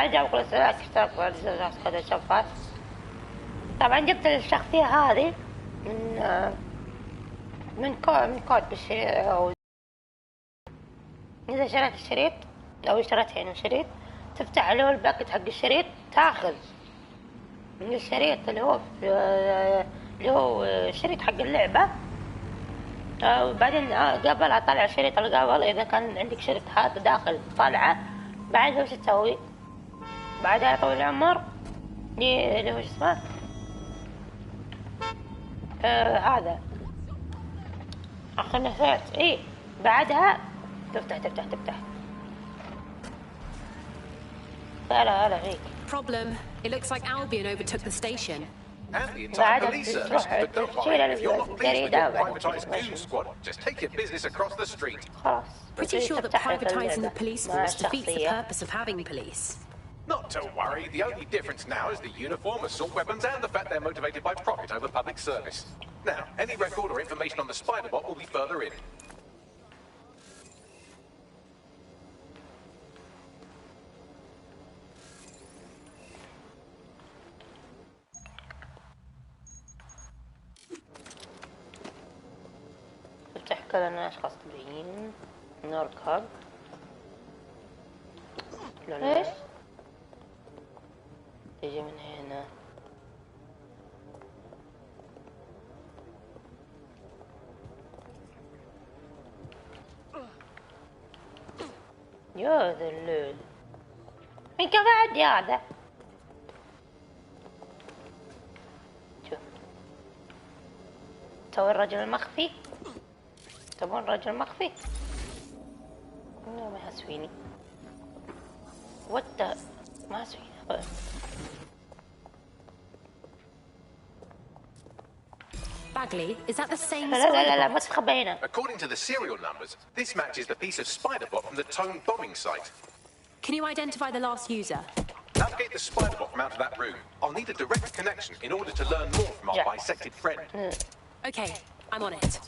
بعد جاب كل السلاح اشترك بالجزء كذا شفات. طبعا جبت الشخصية هذه من كود بالشريط، أو إذا شريت الشريط أو اشتريت يعني شريط تفتح اللي هو الباكت حق الشريط، تاخذ من الشريط اللي هو الشريط حق اللعبة، وبعدين قبل أطلع الشريط اللي قبل إذا كان عندك شريط هذا داخل طالعة. بعدها وش تسوي؟ بعدها يا طويل العمر اللي هو اسمه هذا أخذنا نسيت إيه، بعدها تفتح هلا فيك. Problem. It looks like Albion overtook the station. And the entire police service. But don't worry, if you're not pleased with your privatised news squad, just take your business across the street. Pretty sure that privatising the police force defeats the purpose of having police. Not to worry, the only difference now is the uniform, assault weapons, and the fact they're motivated by profit over public service. Now, any record or information on the Spider-Bot will be further in. كذا أشخاص طبيعيين نركب. ايش؟ تيجي من هنا. يا ذا الليل من بعد يا هذا. شوف تو الرجل المخفي. تبون رجل مخفي؟ لا ما يحسفيني. وات ما يحسفيني. Bagley, is that the same? لا ما تخبى هنا. According to the serial numbers, this matches the piece of Spider-Bot from the Tone bombing site. Can you identify the last user? Navigate the Spider-Bot from out of that room. I'll need a direct connection in order to learn more from our bisected friend. Okay, I'm on it.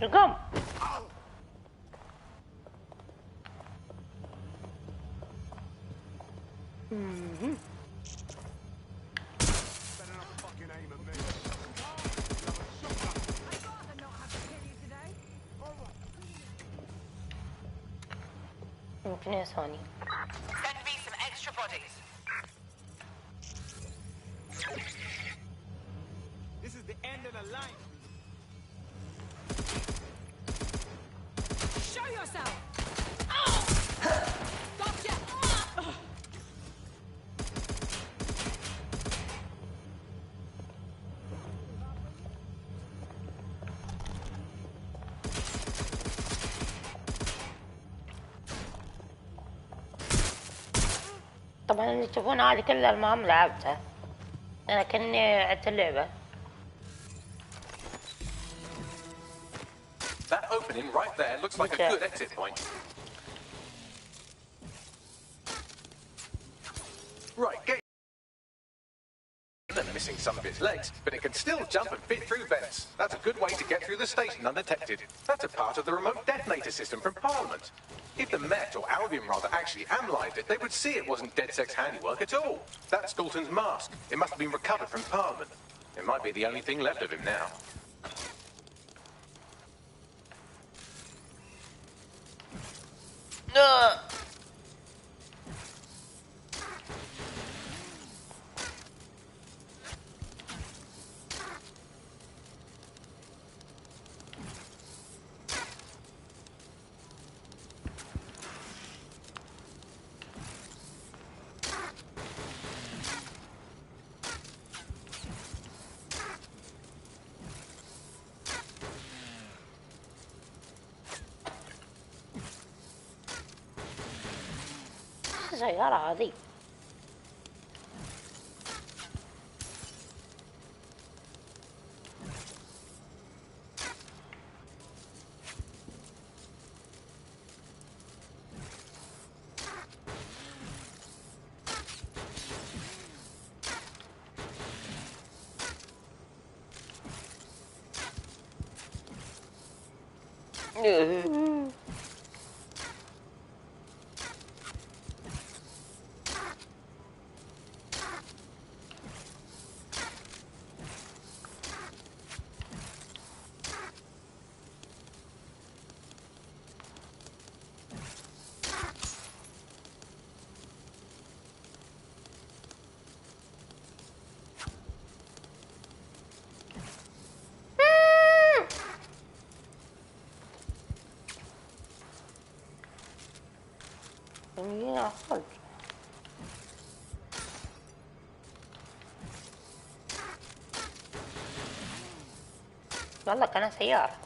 رقم ممكن يا ثاني. Send me some extra bodies. This is the end of the line. Show yourself! Gotcha! طبعا اللي تشوفون هذه كل المهام لعبتها. أنا كأني عدت اللعبة. That opening right there looks like a good exit point. Right, get. They're missing some of its legs, but it can still jump and fit through vents. That's a good way to get through the station undetected. That's a part of the remote detonator system from Parliament. If the Met, or Albion rather, actually analysed it, they would see it wasn't DedSec's handiwork at all. That's Dalton's mask. It must have been recovered from Parliament. It might be the only thing left of him now. سيارة هذه. يا صدق والله كان سيارة.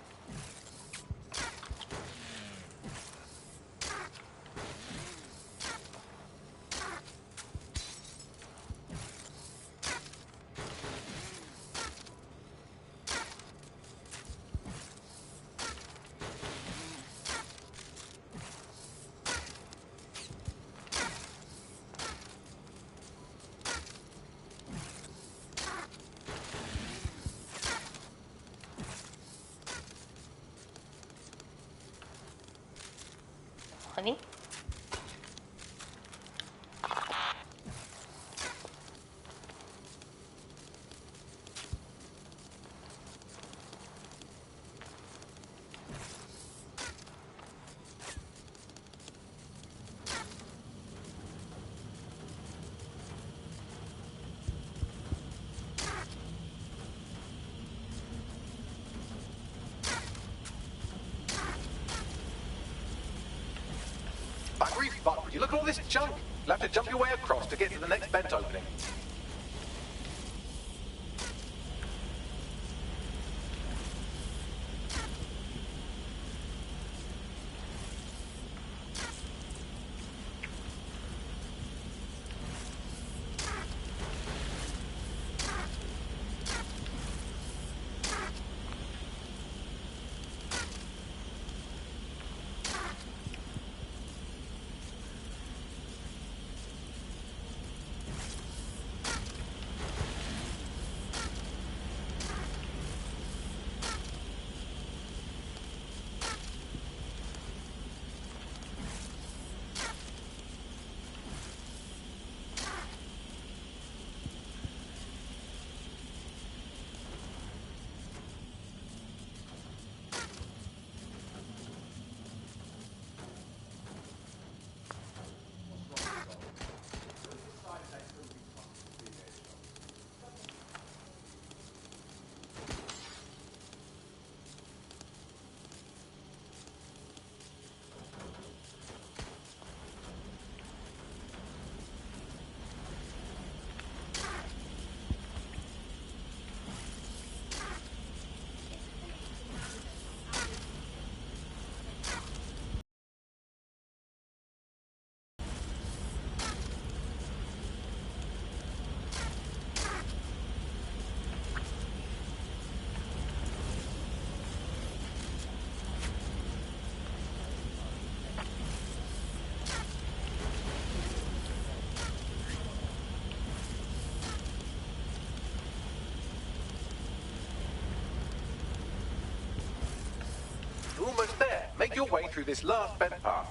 هني But would you look at all this junk? You'll have to jump your way across to get to the next vent opening. You're almost there. Make your way through this last vent path.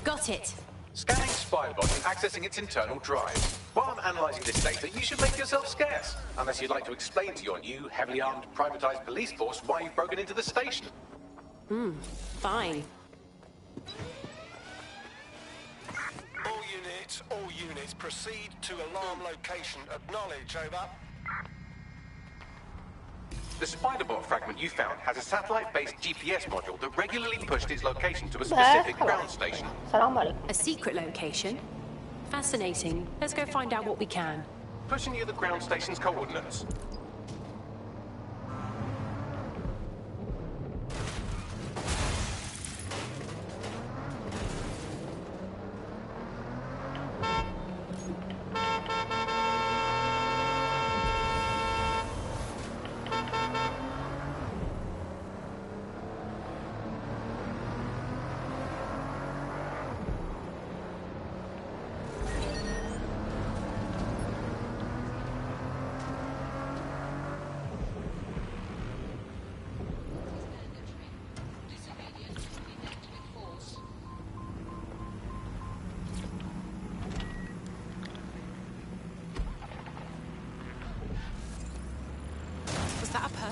Got it. Scanning Spybot and accessing its internal drives. While I'm analysing this data, you should make yourself scarce. Unless you'd like to explain to your new, heavily armed, privatised police force why you've broken into the station. Fine. All units, proceed to alarm location. Acknowledge, over. The Spiderbot fragment you found has a satellite-based GPS module that regularly pushed its location to a specific ground station. السلام عليكم. A secret location? Fascinating. Let's go find out what we can. Pushing you the ground station's coordinates.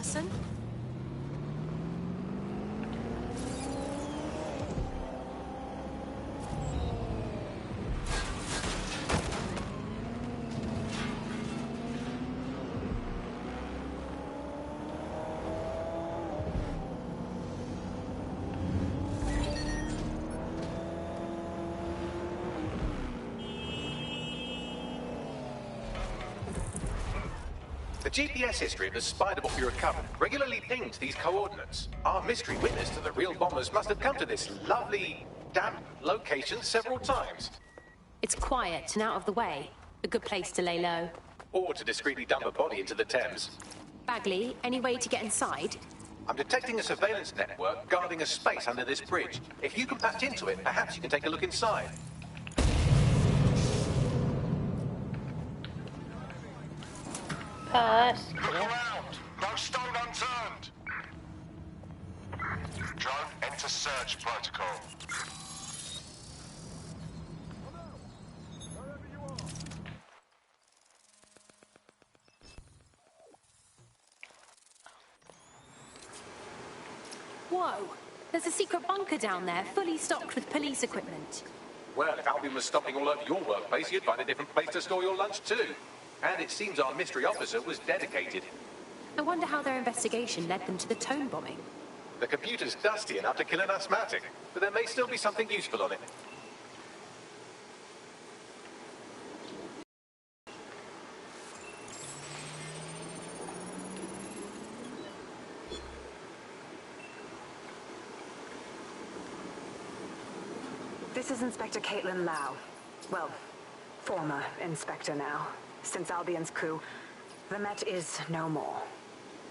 person? The GPS history of the spider bot we recovered regularly pings these coordinates. Our mystery witness to the real bombers must have come to this lovely, damp location several times. It's quiet and out of the way. A good place to lay low. Or to discreetly dump a body into the Thames. Bagley, any way to get inside? I'm detecting a surveillance network guarding a space under this bridge. If you can patch into it, perhaps you can take a look inside. Look around! No stone unturned! Drone, enter search protocol. Whoa! There's a secret bunker down there, fully stocked with police equipment. Well, if Albion was stopping all over your workplace, you'd find a different place to store your lunch too. And it seems our mystery officer was dedicated. I wonder how their investigation led them to the Tone bombing. The computer's dusty enough to kill an asthmatic, but there may still be something useful on it. This is Inspector Caitlin Lau. Well, former Inspector now. Since Albion's coup, the Met is no more.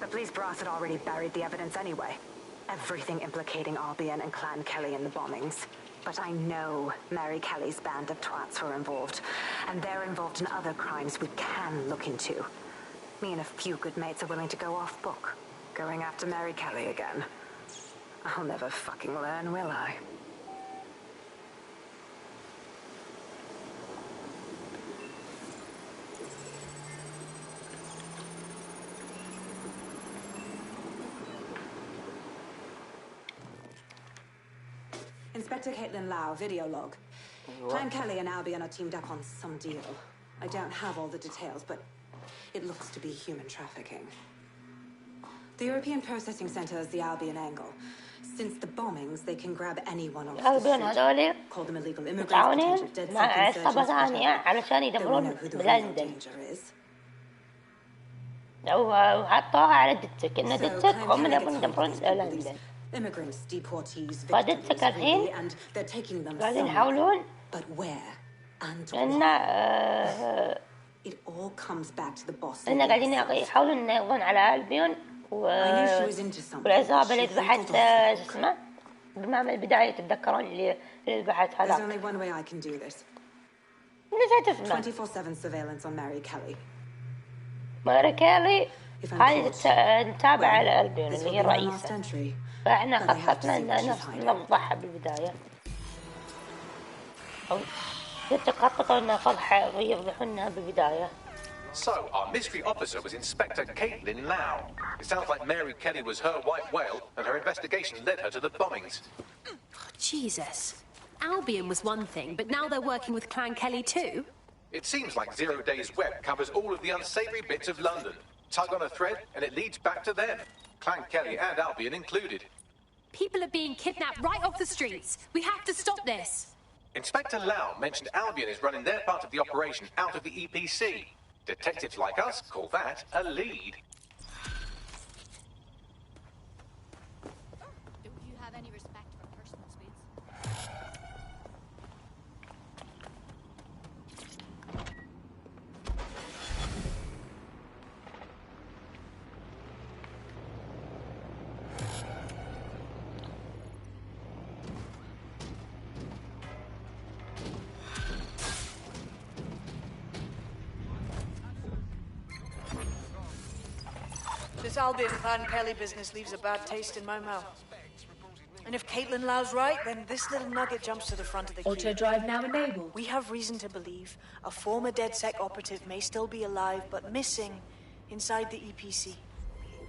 The police brass had already buried the evidence anyway. Everything implicating Albion and Clan Kelly in the bombings. But I know Mary Kelly's band of twats were involved, and they're involved in other crimes we can look into. Me and a few good mates are willing to go off book, going after Mary Kelly again. I'll never fucking learn, will I? Inspector Caitlin Lau, video log. Clan Kelly and Albion are teamed up on some deal. I don't have all the details, but it looks to be human trafficking. The European Processing Center is the Albion angle. Since the bombings, they can grab anyone off the street. Call them illegal immigrants, potential dead مع seekers, عصابة ثانية علشان They will يدمرون know who the real بلندن. danger is. وحطوها على دتك إن So دتك Clan هم Kelly اللي gets يدمرون hold of these people, لندن. these immigrants, deportees, فدتك victims, الحين really, and they're taking them قاعدين somewhere. يحاولون But where and إن why? It all comes back to the boss. إن قاعدين يحاولون إن يقضون على ألبيون I knew she was into something. والعصابة اللي She ذبحت wrinkled off. شو اسمه بالمعمل البداية تتذكرون اللي ذبحت There's هذاك only one way I can do this. نسيت اسمه 24/7 surveillance on Mary Kelly. ماري كيلي If I'm هذه caught, نتابع على well, ألبيون this will اللي هي be my last الرئيسة entry. فإحنا But I have to خططنا see what إن she's hiding. نفضحها بالبداية أو خططوا إن يفضحونها بالبداية. So, our mystery officer was Inspector Caitlin Lau. It sounds like Mary Kelly was her white whale, and her investigation led her to the bombings. Jesus. Albion was one thing, but now they're working with Clan Kelly too? It seems like Zero Days Web covers all of the unsavory bits of London. Tug on a thread, and it leads back to them. Clan Kelly and Albion included. People are being kidnapped right off the streets. We have to stop this. Inspector Lau mentioned Albion is running their part of the operation out of the EPC. Detectives like us call that a lead. Do you have any respect for personal space? This Albion Clan Kelly business leaves a bad taste in my mouth. And if Caitlin Lau's right, then this little nugget jumps to the front of the queue. Auto drive now enabled. We have reason to believe a former DedSec operative may still be alive, but missing inside the EPC.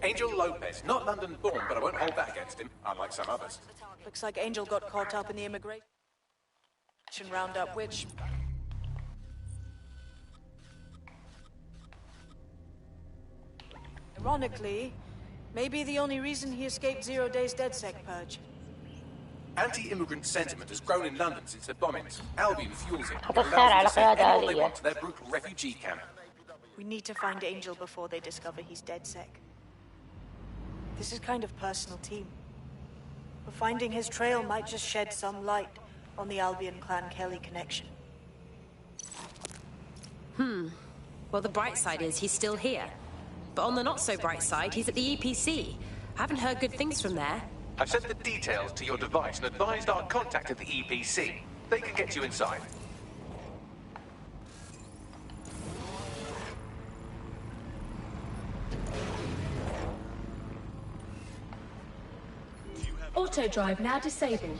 Angel Lopez, not London-born, but I won't hold that against him, unlike some others. Looks like Angel got caught up in the immigration roundup, which... ironically, may be the only reason he escaped 0 days DedSec purge. Anti-immigrant sentiment has grown in London since the bombings. Albion fuels it. حط السعر على قيادة Anyone they آلية. want to their brutal refugee camp. We need to find Angel before they discover he's DedSec. This is kind of personal team. But finding his trail might just shed some light on the Albion Clan Kelly connection. Well, the bright side is he's still here. But on the not-so-bright side, he's at the EPC. I haven't heard good things from there. I've sent the details to your device and advised our contact at the EPC. They can get you inside. Auto drive now disabled.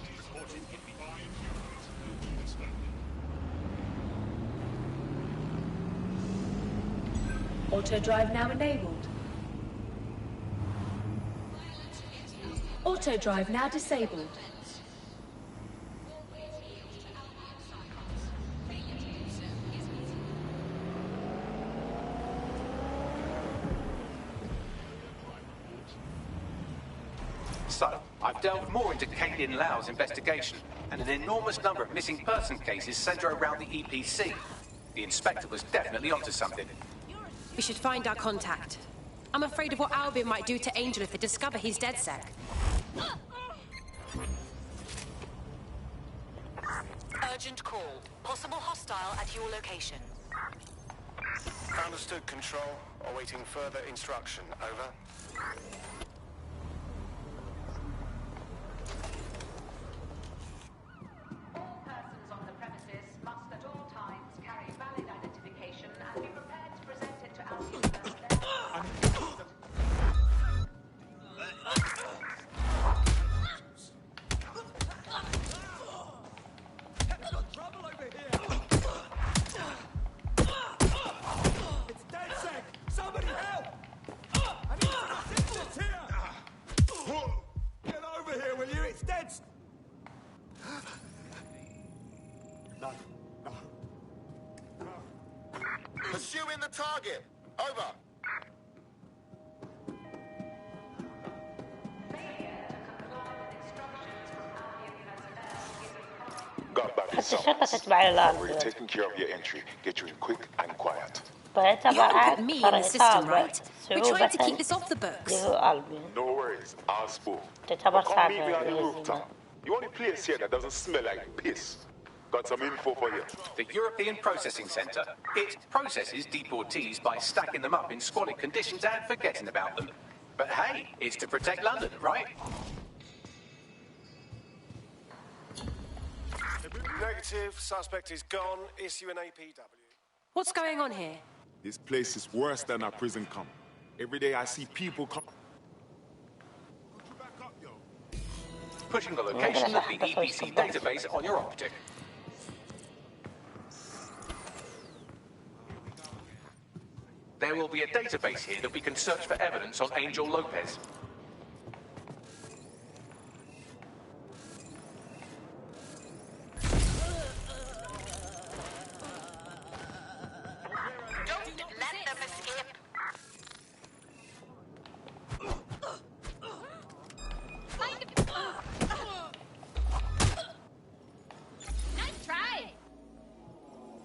Auto drive now enabled. Auto drive now disabled. So, I've delved more into Caitlin Lau's investigation, and an enormous number of missing person cases centre around the EPC. The inspector was definitely onto something. We should find our contact. I'm afraid of what Albion might do to Angel if they discover he's DedSec. Urgent call. Possible hostile at your location. Understood, Control. Awaiting further instruction. Over. All persons on the premises must at all times carry valid identification and be prepared to present it to Albion personnel. Trouble over here! It's DedSec! Somebody help! I need some assistance here! Get over here, will you? It's dead! No. Pursuing the target. Over. Got back حتى الشرطة تتبع الأرض. We're taking care of your entry. Get you in quick and quiet. You haven't put me in the system, right? We're trying to keep صعوبة this off the books. اللي هو ألبيون. No worries. I'll spool. تعتبر Come صعبة meet me on the هذه rooftop. The only place here that doesn't smell like piss. Got some info for you. The European Processing Centre. It processes deportees by stacking them up in squalid conditions and forgetting about them. But hey, it's to protect London, right? Negative. Suspect is gone. Issue an APW. What's going on here? This place is worse than a prison camp. Every day I see people come. Pushing the location of the EPC database on your optic. There will be a database here that we can search for evidence on Angel Lopez. Don't let them escape. Nice try.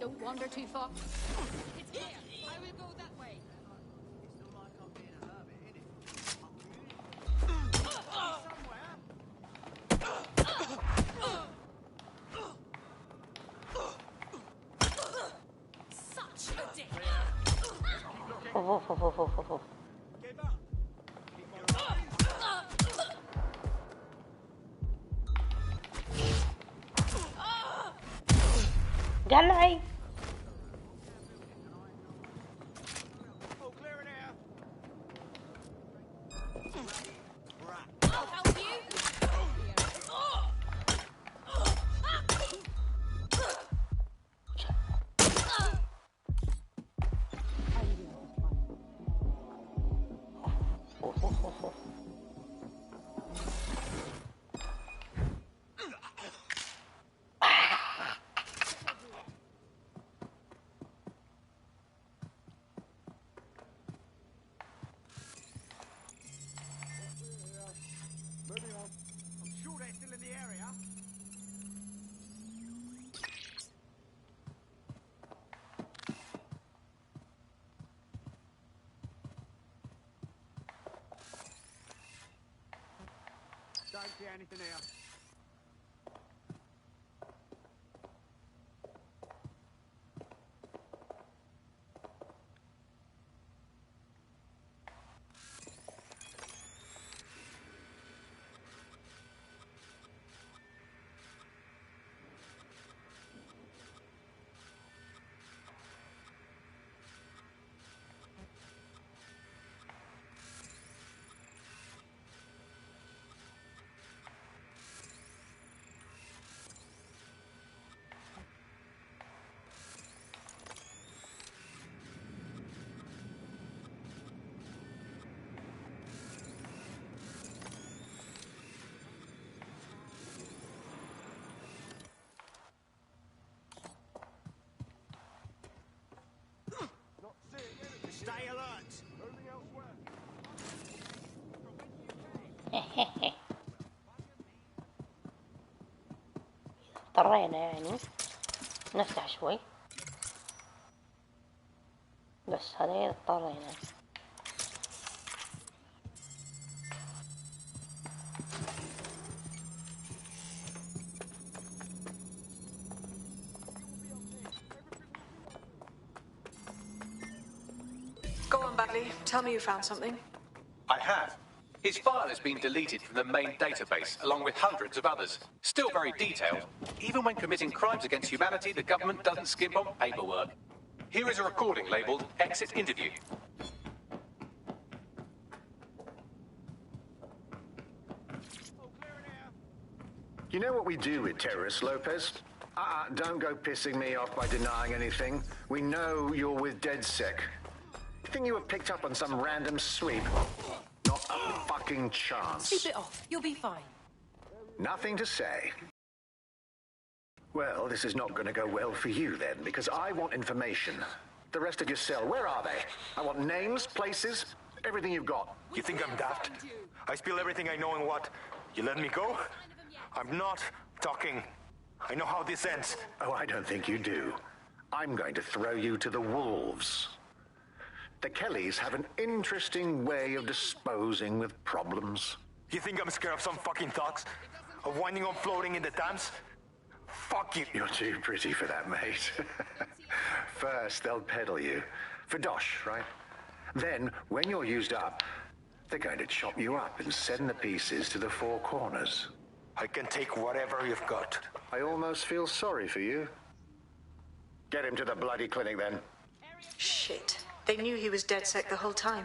Don't wander too far. It's clear. I will go that way. Such a dick. قلعي. I'll help you. Don't see anything here. Stay alert. Moving elsewhere. اضطرينا يعني نفتح شوي، بس هذا اضطرينا. Go on, Batley. Tell me you found something. I have. His file has been deleted from the main database, along with hundreds of others. Still very detailed. Even when committing crimes against humanity, the government doesn't skimp on paperwork. Here is a recording labelled Exit Interview. You know what we do with terrorists, Lopez? Don't go pissing me off by denying anything. We know you're with DedSec. Think you were picked up on some random sweep? Not a fucking chance. Sleep it off. You'll be fine. Nothing to say. Well, this is not going to go well for you then, because I want information. The rest of your cell, where are they? I want names, places, everything you've got. You think I'm daft? I spill everything I know and what? You let me go? I'm not talking. I know how this ends. Oh, I don't think you do. I'm going to throw you to the wolves. The Kellys have an interesting way of disposing with problems. You think I'm scared of some fucking thoughts? Of winding up floating in the Thames? Fuck you. You're too pretty for that, mate. First, they'll peddle you. For dosh, right? Then, when you're used up, they're going to chop you up and send the pieces to the four corners. I can take whatever you've got. I almost feel sorry for you. Get him to the bloody clinic, then. Shit. They knew he was DedSec the whole time.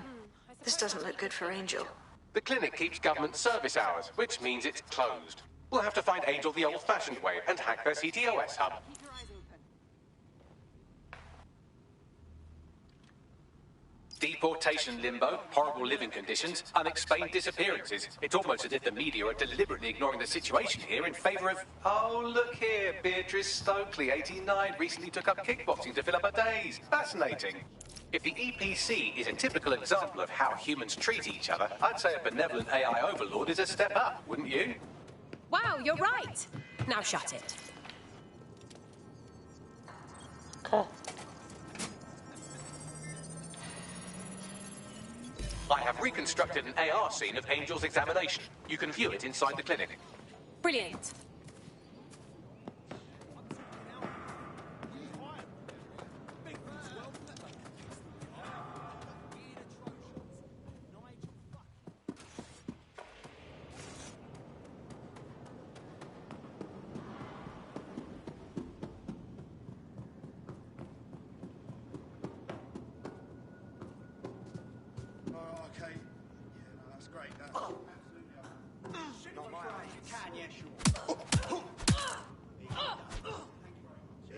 This doesn't look good for Angel. The clinic keeps government service hours, which means it's closed. We'll have to find Angel the old-fashioned way and hack their CTOS hub. Deportation limbo, horrible living conditions, unexplained disappearances. It's almost as if the media are deliberately ignoring the situation here in favour of... Oh, look here, Beatrice Stokely, 89, recently took up kickboxing to fill up her days. Fascinating. If the EPC is a typical example of how humans treat each other, I'd say a benevolent AI overlord is a step up, wouldn't you? Wow, you're right. Now shut it. Okay. I have reconstructed an AR scene of Angel's examination. You can view it inside the clinic. Brilliant.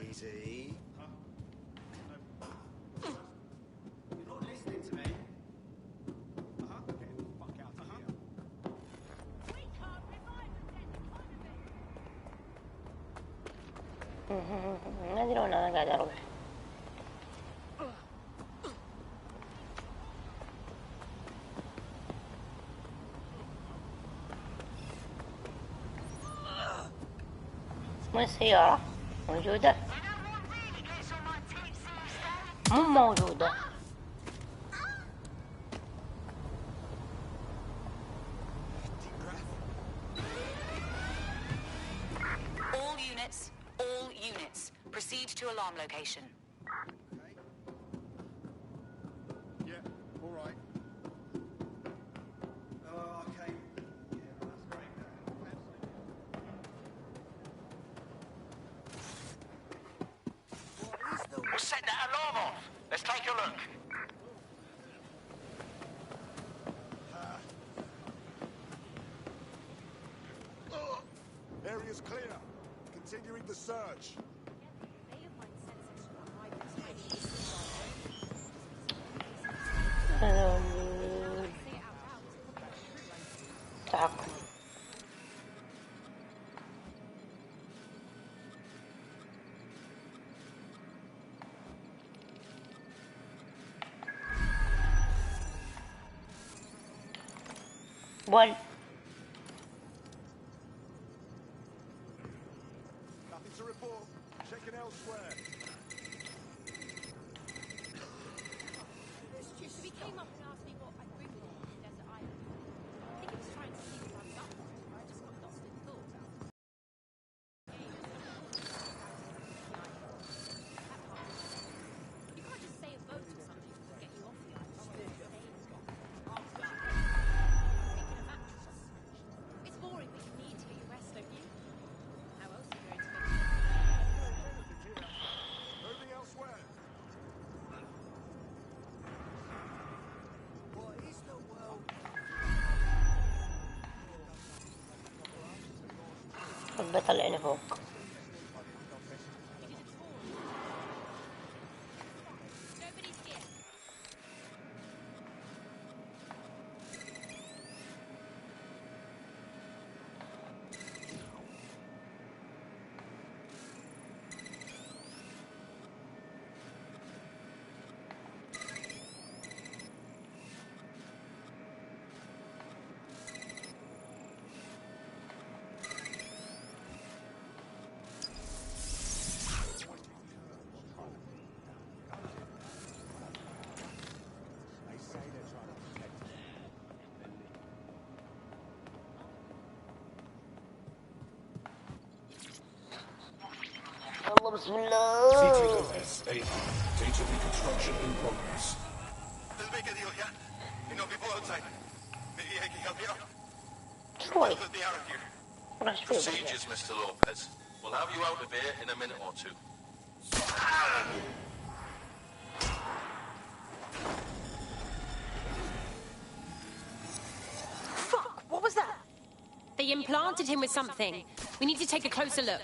Easy. You're not listening to me. Get the fuck out ما ادري وين انا قاعد اروح. وين السيارة؟ موجودة؟ مو موجودة. All units, proceed to alarm location. Yeah, all right. Okay. Yeah, that's great. We'll set that alarm off. Let's take a look. Area's clear. Continuing the search. تعقل. بول. Nothing to report. Checking elsewhere. So he came up and asked me what I'd bring with him to Desert Island. I think he was trying to see what I was up to, but I just got lost in thought. You can't just say a boat or something to get you off the island. It's boring, but you need to get your rest, don't you? How else are you going to make it? Moving elsewhere. What is the world? بطلعني فوق. Nobody's here. الله بسم الله. CTOS 8. Data reconstruction in progress. There's a big deal here. You know people outside. Maybe I can help you out. شوي. Let me out of here. Procedures, Mr. Lopez. We'll have you out of here in a minute or two. Fuck! What was that? They implanted him with something. We need to take a closer look.